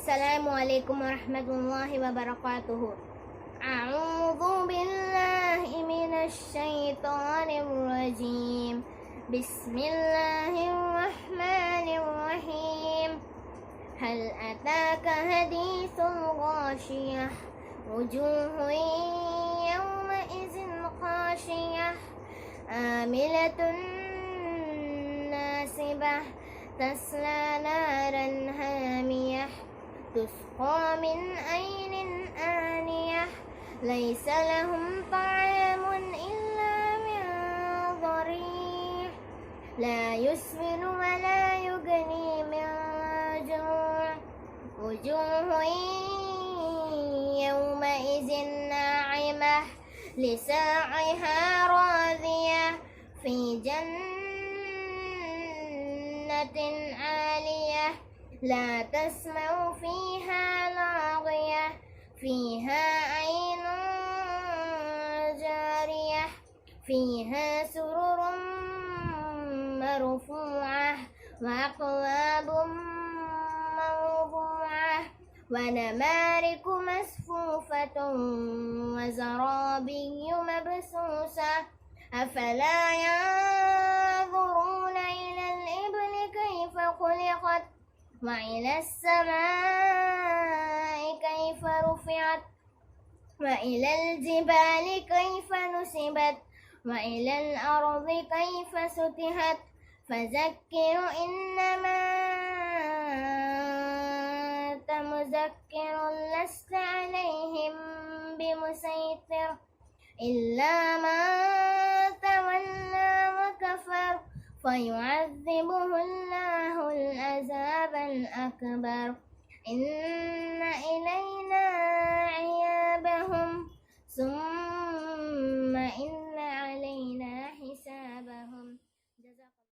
Assalamualaikum warahmatullahi wabarakatuh. A'udzu billahi minasy syaithanir rajim. Bismillahirrahmanirrahim. Hal ataka haditsul ghasyiyah. Wujuhun yawma idzin khashiyah. Amilatun nasibah. Tasla naran hamiyah. تسقى من عين آنية ليس لهم طعام إلا من ضريع لا يسمن ولا يغني من جوع وجوه يومئذ ناعمة لسعيها راضية في جنة عالية لا تسمع فيها لاغية فيها عين جارية فيها سرر مرفوعة وأكواب موضوعة ونمارق مصفوفة وزرابي مبثوثة أفلا ينظرون إلى الإبل كيف خلقت وإلى السماء كيف رفعت وإلى الجبال كيف نصبت وإلى الأرض كيف سطحت فذكر إنما أنت مذكر لست عليهم بمسيطر إلا من تولى وكفر فيعذبه الله العذاب الأكبر إن إلينا إيابهم ثم